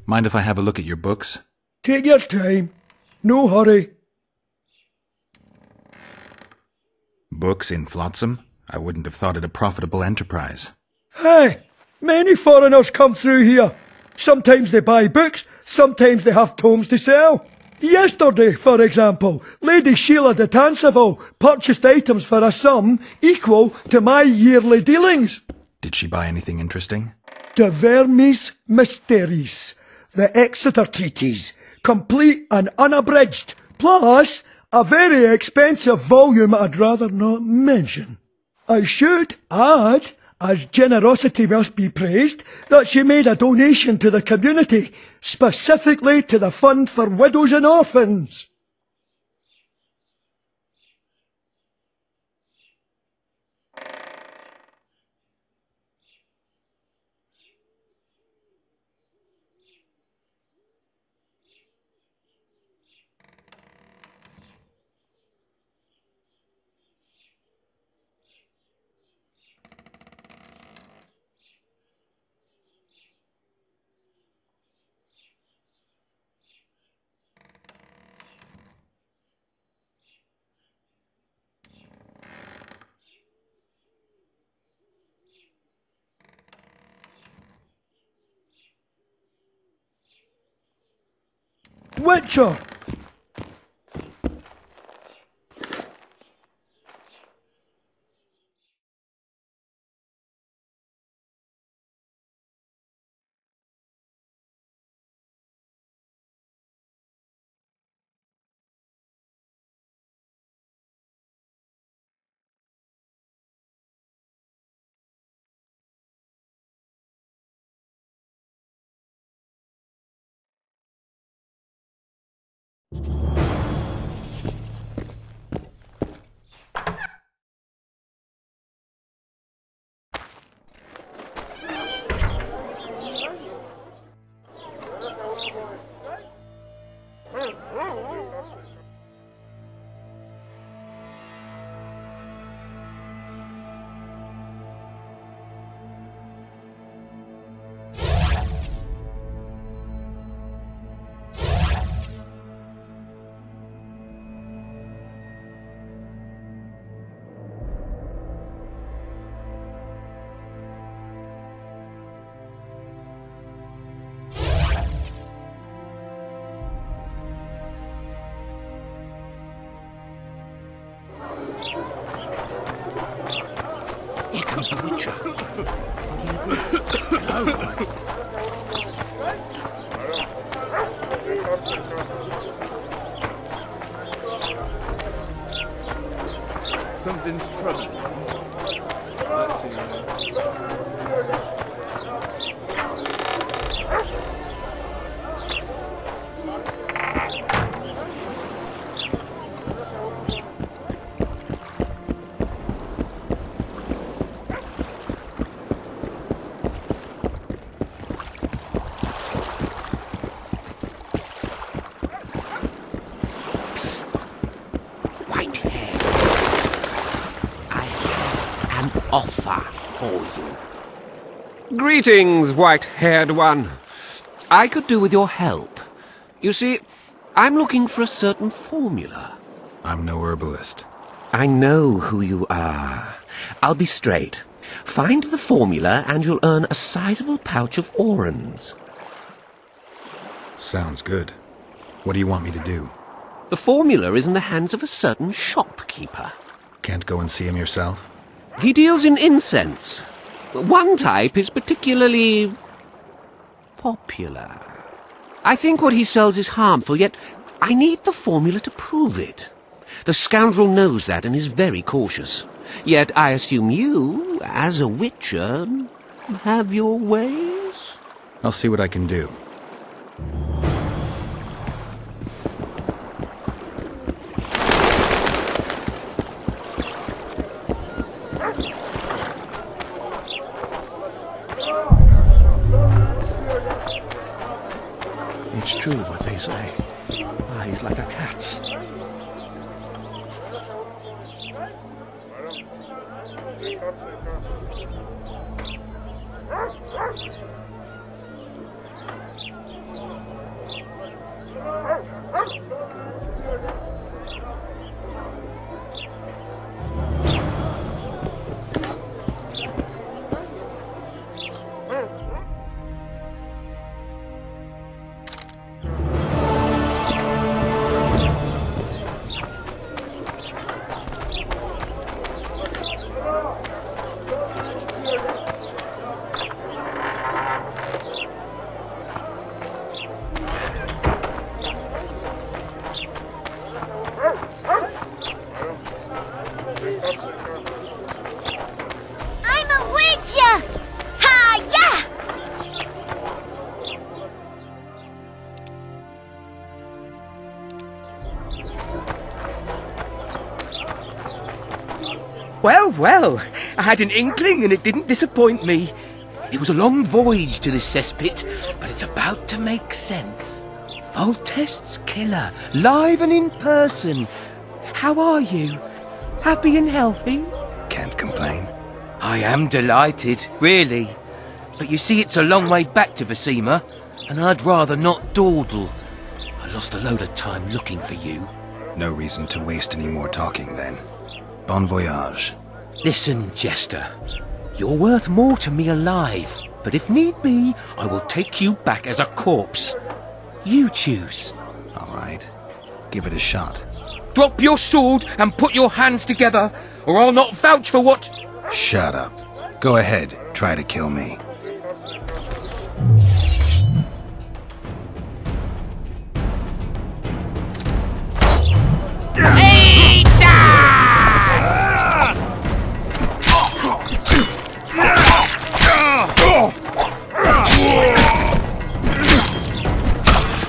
Mind if I have a look at your books? Take your time. No hurry. Books in Flotsam? I wouldn't have thought it a profitable enterprise. Hey, many foreigners come through here. Sometimes they buy books, sometimes they have tomes to sell. Yesterday, for example, Lady Sheila de Tanseville purchased items for a sum equal to my yearly dealings. Did she buy anything interesting? De Vermis Mysteries, the Exeter Treatise, complete and unabridged, plus a very expensive volume I'd rather not mention. I should add, as generosity must be praised, that she made a donation to the community, specifically to the Fund for Widows and Orphans. Witcher! Here comes the Witcher. Something's troubling. Let's see. Offer for you. Greetings, white-haired one. I could do with your help. You see, I'm looking for a certain formula. I'm no herbalist. I know who you are. I'll be straight. Find the formula and you'll earn a sizable pouch of orans. Sounds good. What do you want me to do? The formula is in the hands of a certain shopkeeper. Can't go and see him yourself? He deals in incense. One type is particularly popular. I think what he sells is harmful, yet I need the formula to prove it. The scoundrel knows that and is very cautious. Yet I assume you, as a witcher, have your ways? I'll see what I can do. It's true what they say. Eyes like a cat's. Well, well, I had an inkling and it didn't disappoint me. It was a long voyage to this cesspit, but it's about to make sense. Foltest's killer, live and in person. How are you? Happy and healthy? Can't complain. I am delighted, really. But you see, it's a long way back to Vizima, and I'd rather not dawdle. I lost a load of time looking for you. No reason to waste any more talking, then. Bon voyage. Listen, Jester. You're worth more to me alive, but if need be, I will take you back as a corpse. You choose. All right. Give it a shot. Drop your sword and put your hands together, or I'll not vouch for what... Shut up. Go ahead. Try to kill me.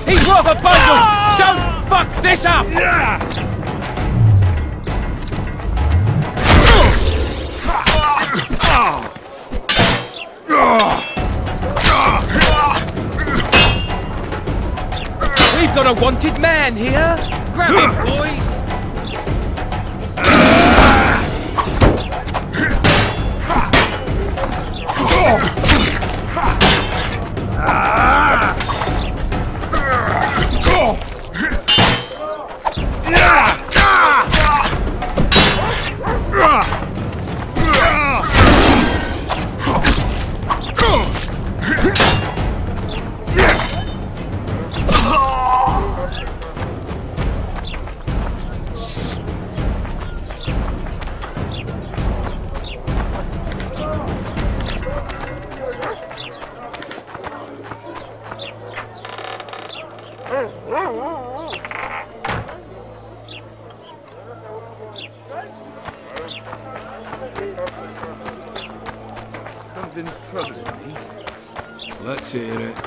He's worth a bundle! Don't fuck this up! We've got a wanted man here! Grab him, boys! Something's troubling me. Let's hear it.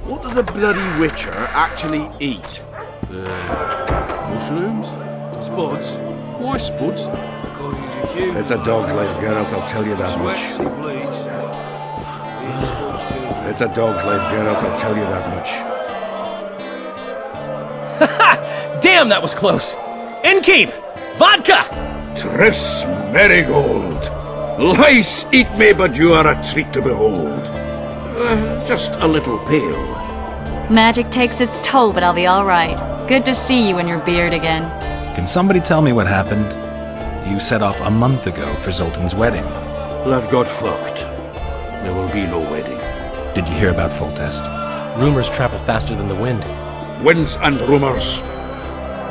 What does a bloody witcher actually eat? Mushrooms? Spuds? Why spuds? It's a dog's life, Geralt, I'll tell you that much. Sweats, he bleeds. Eat spuds too. It's a dog's life, Geralt, I'll tell you that much. Damn, that was close! Innkeep! Vodka! Triss Merigold! Lice eat me, but you are a treat to behold. Just a little pale. Magic takes its toll, but I'll be all right. Good to see you in your beard again. Can somebody tell me what happened? You set off a month ago for Zoltan's wedding. That got fucked. There will be no wedding. Did you hear about Foltest? Rumors travel faster than the wind. Winds and rumors.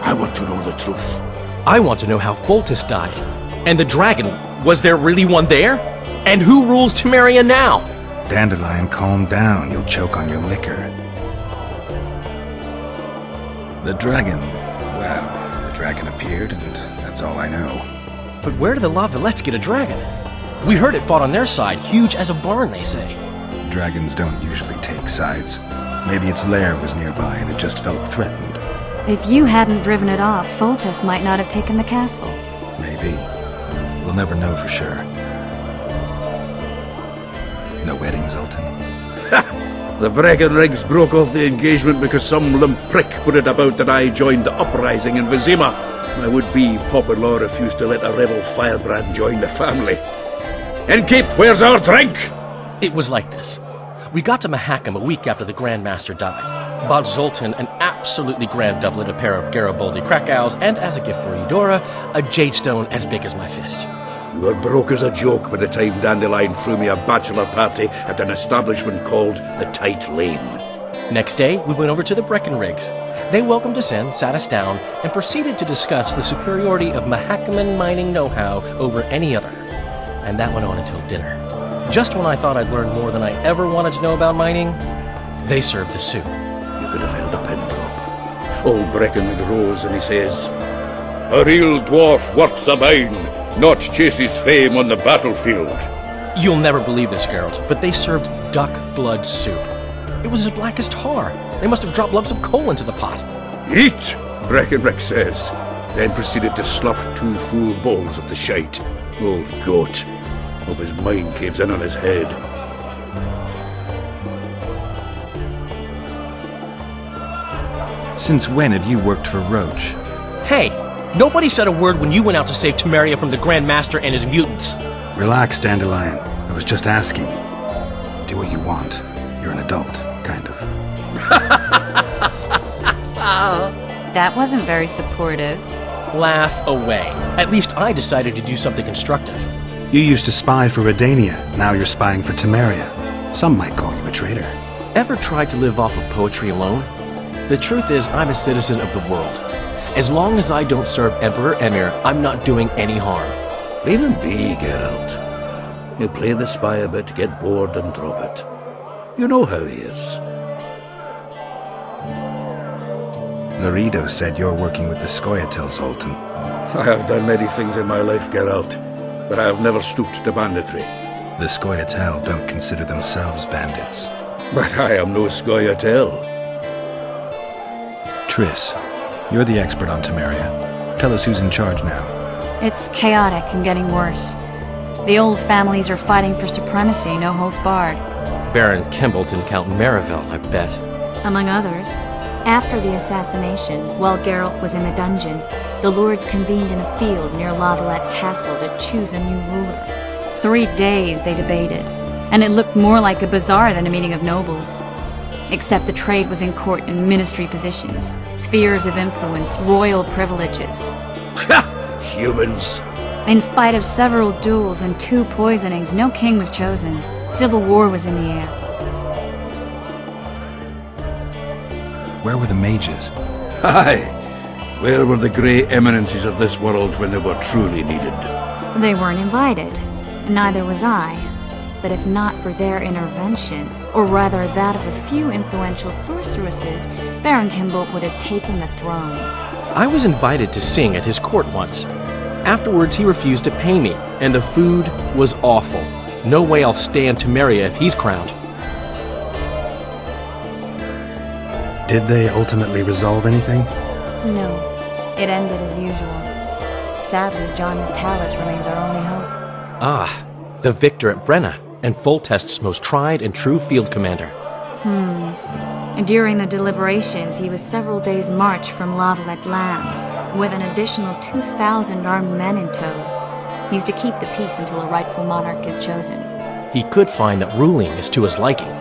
I want to know the truth. I want to know how Foltest died. And the dragon, was there really one there? And who rules Temeria now? Dandelion, calm down. You'll choke on your liquor. The dragon. Well, the dragon appeared, and that's all I know. But where did the La Villettes get a dragon? We heard it fought on their side, huge as a barn, they say. Dragons don't usually take sides. Maybe its lair was nearby and it just felt threatened. If you hadn't driven it off, Foltest might not have taken the castle. Maybe. We'll never know for sure. No wedding, Zoltan? The Breckenrigs broke off the engagement because some limp prick put it about that I joined the uprising in Vizima. My would-be Popper-in-law refused to let a rebel firebrand join the family. Innkeep, where's our drink? It was like this. We got to Mahakam a week after the Grand Master died. Bought Zoltan an absolutely grand doublet, a pair of Garibaldi Krakau's, and as a gift for Eudora, a jadestone as big as my fist. We were broke as a joke by the time Dandelion threw me a bachelor party at an establishment called the Tight Lane. Next day, we went over to the Breckenrigs. They welcomed us in, sat us down, and proceeded to discuss the superiority of Mahakaman mining know-how over any other. And that went on until dinner. Just when I thought I'd learned more than I ever wanted to know about mining, they served the soup. You could have held a pin drop. Old Breckenrig rose and he says, "A real dwarf works a mine, not chases fame on the battlefield." You'll never believe this, Geralt, but they served duck blood soup. It was as black as tar. They must have dropped lumps of coal into the pot. "Eat," Breckenrig says, then proceeded to slop 2 full bowls of the shite. Old goat. Hope his mind caves in on his head. Since when have you worked for Roach? Hey, nobody said a word when you went out to save Temeria from the Grand Master and his mutants. Relax, Dandelion. I was just asking. Do what you want. You're an adult, kind of. That wasn't very supportive. Laugh away. At least I decided to do something constructive. You used to spy for Redania. Now you're spying for Temeria. Some might call you a traitor. Ever tried to live off of poetry alone? The truth is, I'm a citizen of the world. As long as I don't serve Emperor Emir, I'm not doing any harm. Leave him be, Geralt. You play the spy a bit, get bored and drop it. You know how he is. Laredo said you're working with the Scoia'tael, Zoltan. I have done many things in my life, Geralt, but I have never stooped to banditry. The Scoia'tael don't consider themselves bandits. But I am no Scoia'tael. Triss, you're the expert on Temeria. Tell us who's in charge now. It's chaotic and getting worse. The old families are fighting for supremacy, no holds barred. Baron Kembolt and Count Merivale, I bet. Among others. After the assassination, while Geralt was in the dungeon, the lords convened in a field near Lavalette Castle to choose a new ruler. 3 days they debated, and it looked more like a bazaar than a meeting of nobles. Except the trade was in court and ministry positions, spheres of influence, royal privileges. Humans. In spite of several duels and 2 poisonings, no king was chosen. Civil war was in the air. Where were the mages? Aye. Where were the grey eminences of this world when they were truly needed? They weren't invited. Neither was I. But if not for their intervention, or rather that of a few influential sorceresses, Baron Kembolt would have taken the throne. I was invited to sing at his court once. Afterwards, he refused to pay me, and the food was awful. No way I'll stay in Temeria if he's crowned. Did they ultimately resolve anything? No. It ended as usual. Sadly, John Natalis remains our only hope. Ah, the victor at Brenna, and Foltest's most tried and true field commander. During the deliberations, he was several days' march from Lavalette lands, with an additional 2,000 armed men in tow. He's to keep the peace until a rightful monarch is chosen. He could find that ruling is to his liking.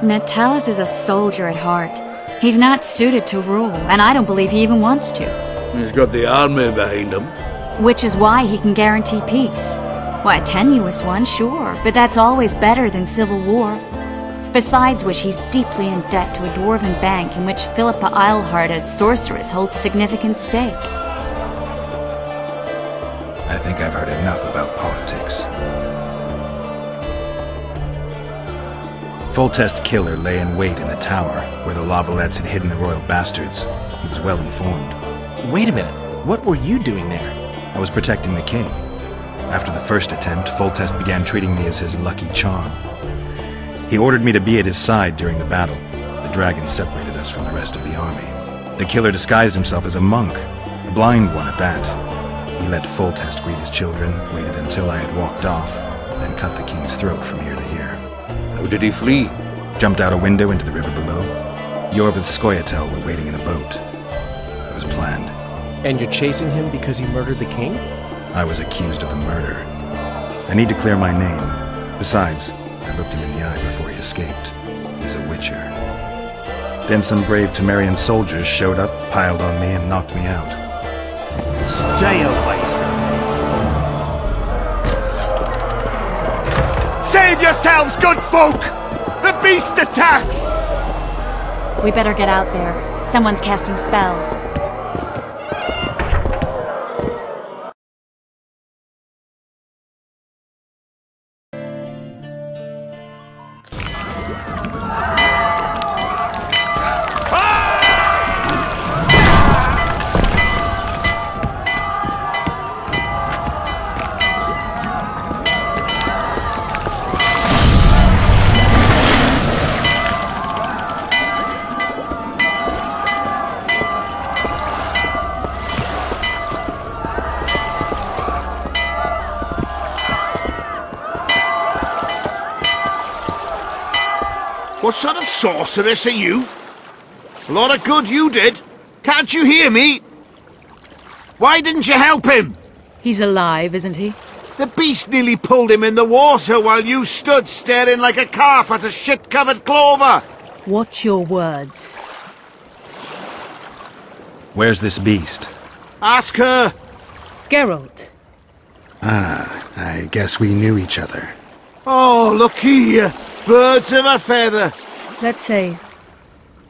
Natalis is a soldier at heart. He's not suited to rule, and I don't believe he even wants to. He's got the army behind him. Which is why he can guarantee peace. Why, a tenuous one, sure, but that's always better than civil war. Besides which, he's deeply in debt to a dwarven bank in which Philippa Eilhart as sorceress holds significant stake. I think I've heard enough about politics. Foltest's killer lay in wait in the tower, where the Lavalettes had hidden the royal bastards. He was well informed. Wait a minute, what were you doing there? I was protecting the king. After the first attempt, Foltest began treating me as his lucky charm. He ordered me to be at his side during the battle. The dragon separated us from the rest of the army. The killer disguised himself as a monk, a blind one at that. He let Foltest greet his children, waited until I had walked off, then cut the king's throat from ear to ear. How did he flee? Jumped out a window into the river below. Yorvith Scoia'tael were waiting in a boat. It was planned. And you're chasing him because he murdered the king? I was accused of the murder. I need to clear my name. Besides, I looked him in the eye before he escaped. He's a witcher. Then some brave Temerian soldiers showed up, piled on me, and knocked me out. Stay away from me. Save yourselves, good folk! The beast attacks! We better get out there. Someone's casting spells. What sort of sorceress are you? A lot of good you did. Can't you hear me? Why didn't you help him? He's alive, isn't he? The beast nearly pulled him in the water while you stood staring like a calf at a shit-covered clover. Watch your words. Where's this beast? Ask her. Geralt. Ah, I guess we knew each other. Oh, look here. Birds of a feather. Let's say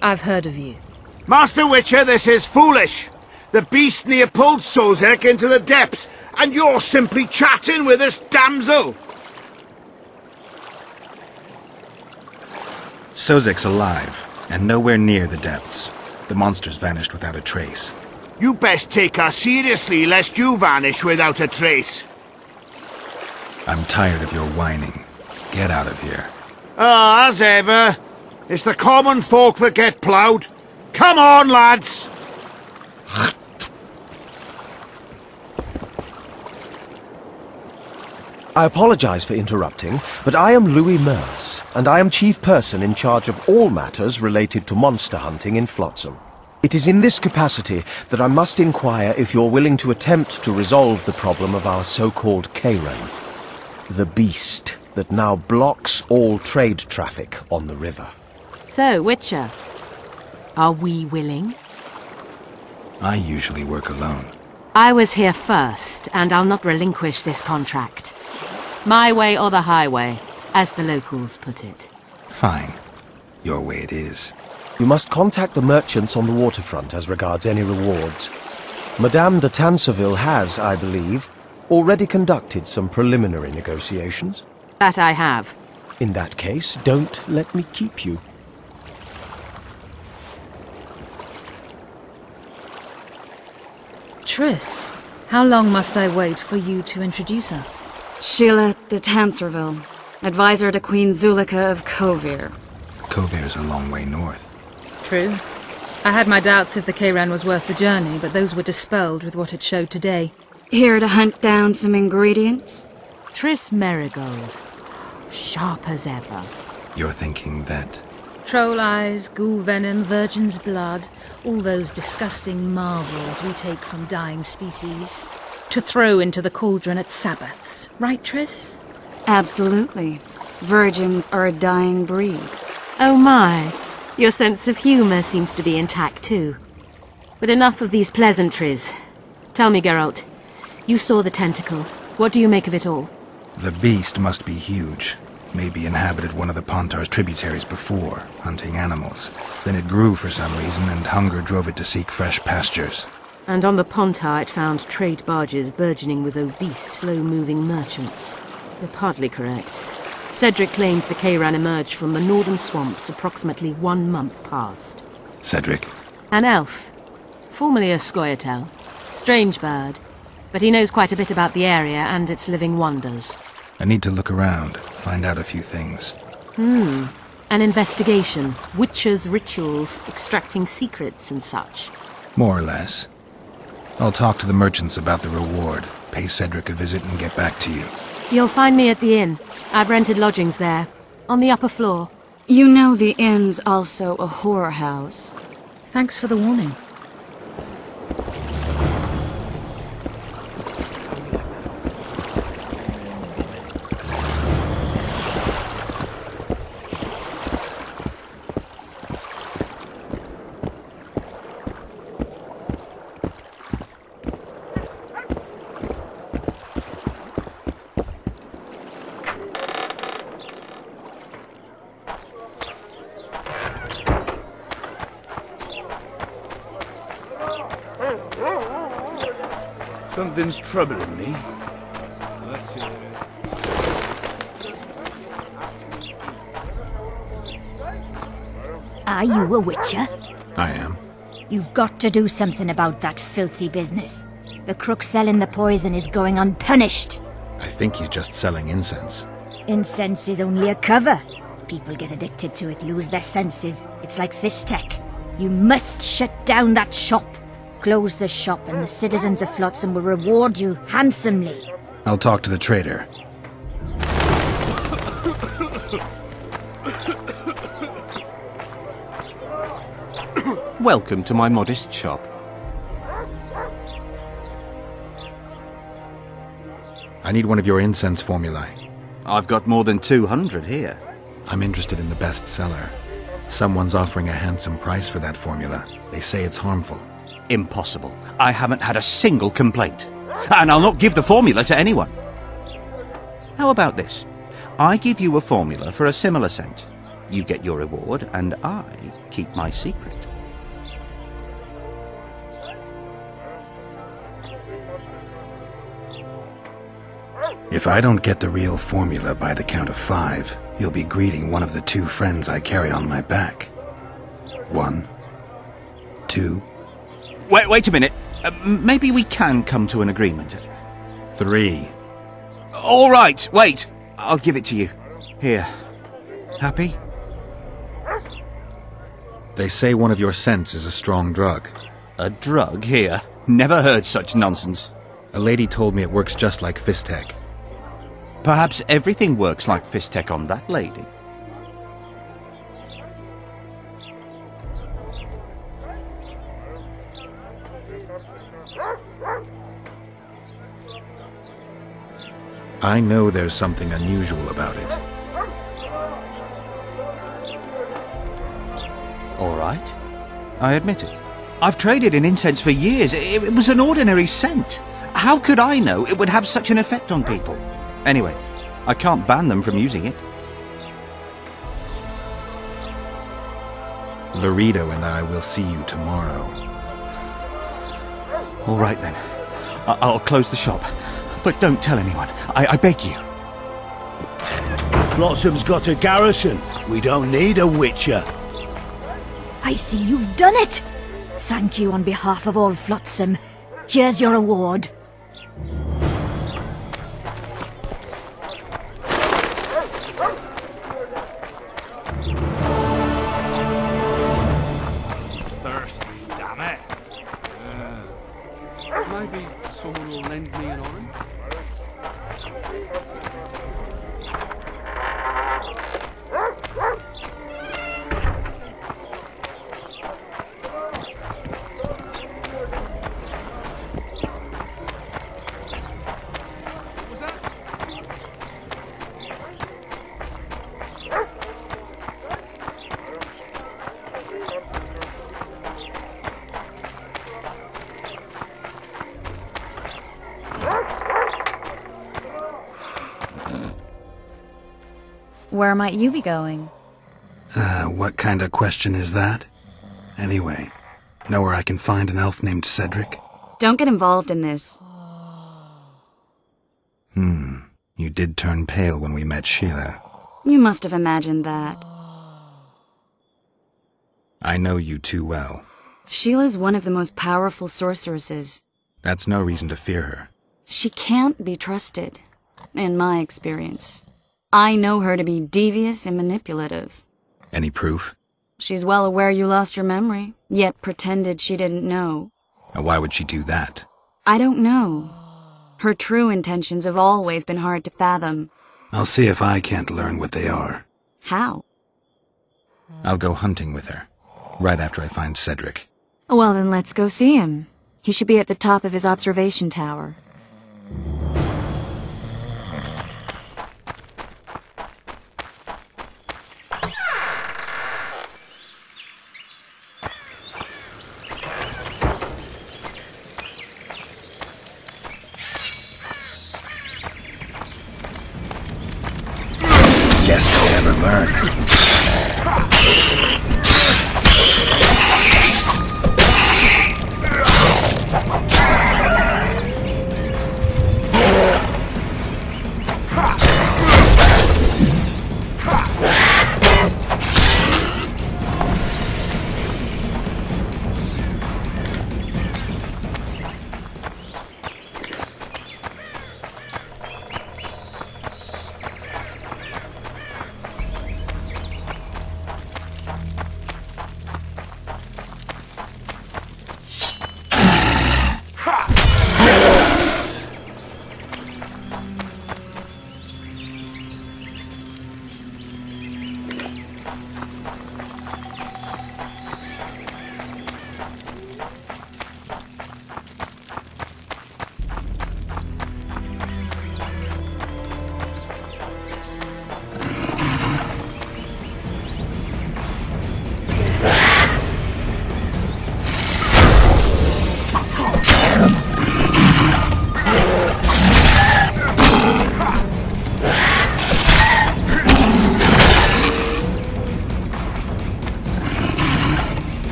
I've heard of you. Master Witcher, this is foolish. The beast near pulled Sozek into the depths, and you're simply chatting with this damsel. Sozek's alive, and nowhere near the depths. The monster's vanished without a trace. You best take her seriously, lest you vanish without a trace. I'm tired of your whining. Get out of here. Ah, as ever. It's the common folk that get ploughed. Come on, lads! I apologize for interrupting, but I am Louis Merce, and I am chief person in charge of all matters related to monster hunting in Flotsam. It is in this capacity that I must inquire if you're willing to attempt to resolve the problem of our so-called Kayran, the beast that now blocks all trade traffic on the river. So, Witcher, are we willing? I usually work alone. I was here first, and I'll not relinquish this contract. My way or the highway, as the locals put it. Fine. Your way it is. You must contact the merchants on the waterfront as regards any rewards. Madame de Tanseville has, I believe, already conducted some preliminary negotiations. That I have. In that case, don't let me keep you. Triss, how long must I wait for you to introduce us? Sheila de Tanserville, advisor to Queen Zulika of Kovir. Kovir's a long way north. True. I had my doubts if the Kayran was worth the journey, but those were dispelled with what it showed today. Here to hunt down some ingredients? Triss Merigold. Sharp as ever. You're thinking that... Troll eyes, ghoul venom, virgin's blood, all those disgusting marvels we take from dying species, to throw into the cauldron at Sabbaths. Right, Triss? Absolutely. Virgins are a dying breed. Oh my. Your sense of humour seems to be intact too. But enough of these pleasantries. Tell me, Geralt, you saw the tentacle. What do you make of it all? The beast must be huge. Maybe inhabited one of the Pontar's tributaries before, hunting animals. Then it grew for some reason, and hunger drove it to seek fresh pastures. And on the Pontar it found trade barges burgeoning with obese, slow-moving merchants. You're partly correct. Cedric claims the Kayran emerged from the northern swamps approximately 1 month past. Cedric? An elf. Formerly a Scoia'tael. Strange bird. But he knows quite a bit about the area and its living wonders. I need to look around, find out a few things. An investigation. Witchers' rituals, extracting secrets and such. More or less. I'll talk to the merchants about the reward, pay Cedric a visit and get back to you. You'll find me at the inn. I've rented lodgings there, on the upper floor. You know the inn's also a whorehouse. Thanks for the warning. Something's troubling me. Let's hear it. Are you a witcher? I am. You've got to do something about that filthy business. The crook selling the poison is going unpunished. I think he's just selling incense. Incense is only a cover. People get addicted to it, lose their senses. It's like Fistek. You must shut down that shop. Close the shop and the citizens of Flotsam will reward you handsomely. I'll talk to the trader. Welcome to my modest shop. I need one of your incense formulae. I've got more than 200 here. I'm interested in the best seller. Someone's offering a handsome price for that formula. They say it's harmful. Impossible. I haven't had a single complaint. And I'll not give the formula to anyone. How about this? I give you a formula for a similar scent. You get your reward, and I keep my secret. If I don't get the real formula by the count of 5, you'll be greeting one of the 2 friends I carry on my back. 1, 2... Wait a minute. Maybe we can come to an agreement. 3. All right, wait. I'll give it to you. Here. Happy? They say one of your scents is a strong drug. A drug here? Never heard such nonsense. A lady told me it works just like Fistech. Perhaps everything works like Fistech on that lady. I know there's something unusual about it. All right. I admit it. I've traded in incense for years. It was an ordinary scent. How could I know it would have such an effect on people? Anyway, I can't ban them from using it. Laredo and I will see you tomorrow. All right then. I'll close the shop. But don't tell anyone. I beg you. Flotsam's got a garrison. We don't need a witcher. I see you've done it. Thank you on behalf of all Flotsam. Here's your reward. Thirsty, damn it. Maybe someone will lend me an orange? Where might you be going? What kind of question is that? Anyway, know where I can find an elf named Cedric? Don't get involved in this. You did turn pale when we met Sheila. You must have imagined that. I know you too well. Sheila's one of the most powerful sorceresses. That's no reason to fear her. She can't be trusted, in my experience. I know her to be devious and manipulative. Any proof? She's well aware you lost your memory, yet pretended she didn't know. Why would she do that? I don't know. Her true intentions have always been hard to fathom. I'll see if I can't learn what they are. How? I'll go hunting with her, right after I find Cedric. Well, then let's go see him. He should be at the top of his observation tower. Guess they'll never learn.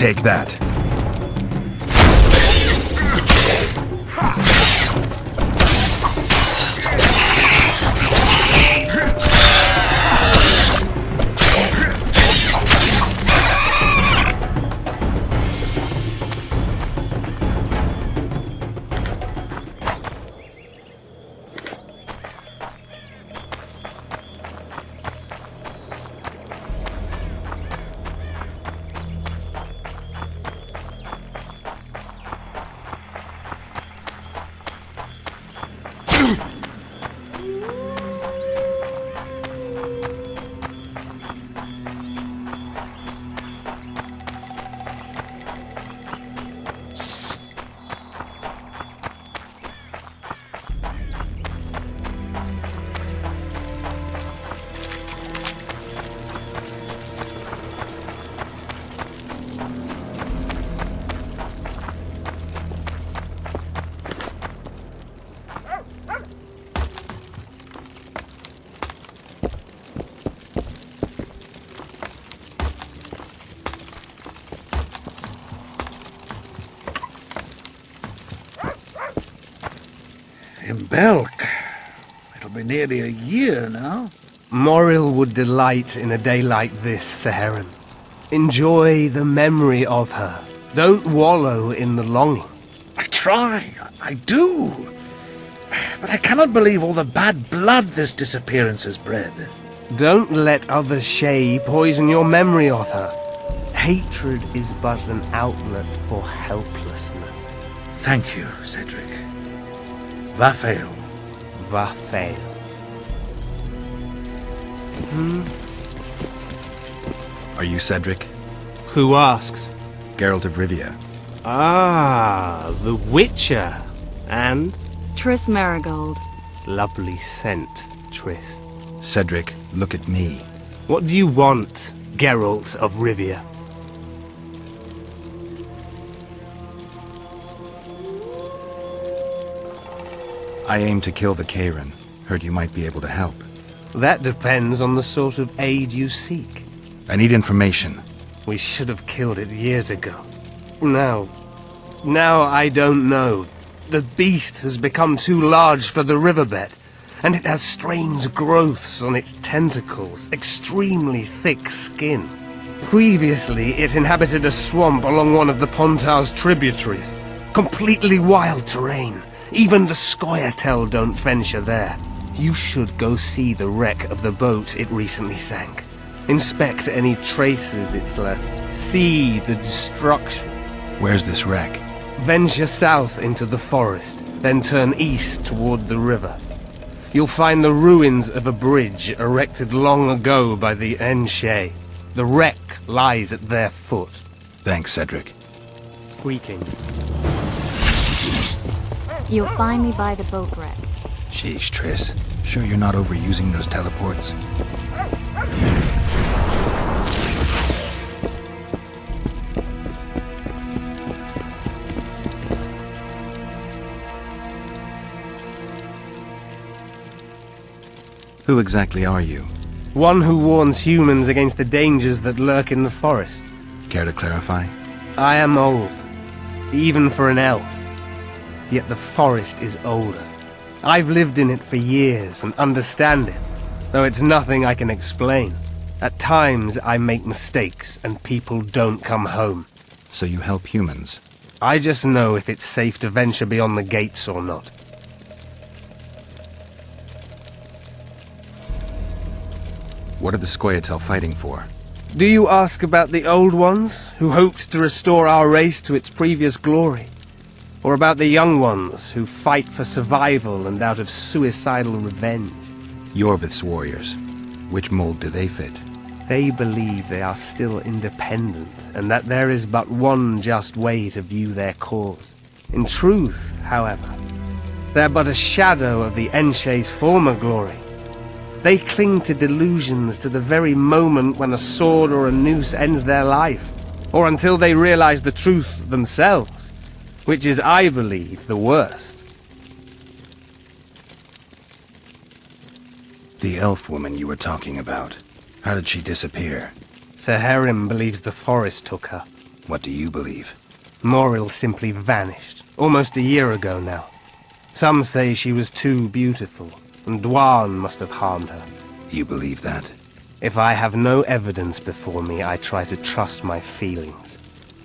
Take that. In Belk. It'll be nearly a year now. Moril would delight in a day like this, Saharan. Enjoy the memory of her. Don't wallow in the longing. I try. I do. But I cannot believe all the bad blood this disappearance has bred. Don't let other Shay poison your memory of her. Hatred is but an outlet for helplessness. Thank you, Cedric. Vafael. Vafael. Are you Cedric? Who asks? Geralt of Rivia. Ah, the Witcher. And? Triss Marigold. Lovely scent, Triss. Cedric, look at me. What do you want, Geralt of Rivia? I aim to kill the Kayran. Heard you might be able to help. That depends on the sort of aid you seek. I need information. We should have killed it years ago. Now I don't know. The beast has become too large for the riverbed, and it has strange growths on its tentacles, extremely thick skin. Previously, it inhabited a swamp along one of the Pontar's tributaries. Completely wild terrain. Even the Scoia'tael don't venture there. You should go see the wreck of the boat it recently sank. Inspect any traces it's left. See the destruction. Where's this wreck? Venture south into the forest, then turn east toward the river. You'll find the ruins of a bridge erected long ago by the Aen Seidhe. The wreck lies at their foot. Thanks, Cedric. Greetings. You'll find me by the boat wreck. Sheesh, Triss. Sure you're not overusing those teleports? Who exactly are you? One who warns humans against the dangers that lurk in the forest. Care to clarify? I am old, even for an elf. Yet the forest is older. I've lived in it for years and understand it, though it's nothing I can explain. At times I make mistakes and people don't come home. So you help humans? I just know if it's safe to venture beyond the gates or not. What are the Scoia'tael fighting for? Do you ask about the old ones, who hoped to restore our race to its previous glory? Or about the young ones, who fight for survival and out of suicidal revenge? Yorvith's warriors. Which mold do they fit? They believe they are still independent, and that there is but one just way to view their cause. In truth, however, they're but a shadow of the Aen Seidhe's former glory. They cling to delusions to the very moment when a sword or a noose ends their life, or until they realize the truth themselves, which is, I believe, the worst. The elf woman you were talking about. How did she disappear? Saharim believes the forest took her. What do you believe? Moril simply vanished, almost a year ago now. Some say she was too beautiful, and Dwan must have harmed her. You believe that? If I have no evidence before me, I try to trust my feelings.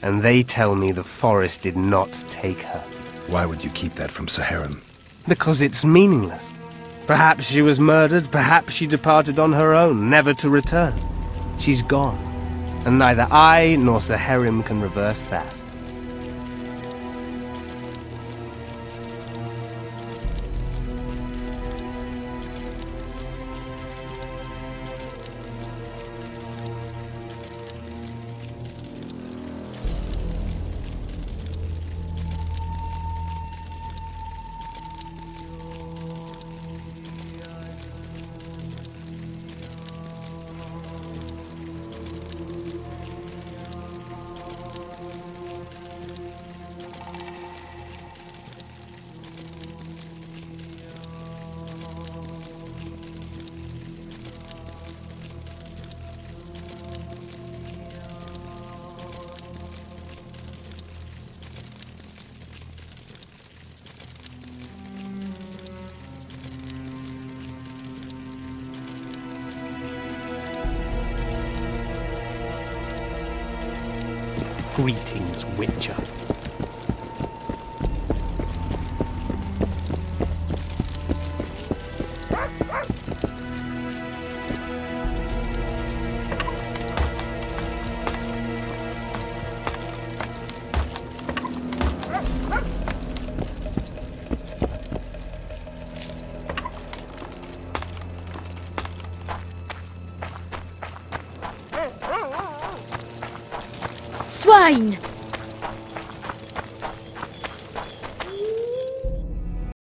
And they tell me the forest did not take her. Why would you keep that from Saharim? Because it's meaningless. Perhaps she was murdered, perhaps she departed on her own, never to return. She's gone, and neither I nor Saharim can reverse that. Greetings, Witcher. Swine!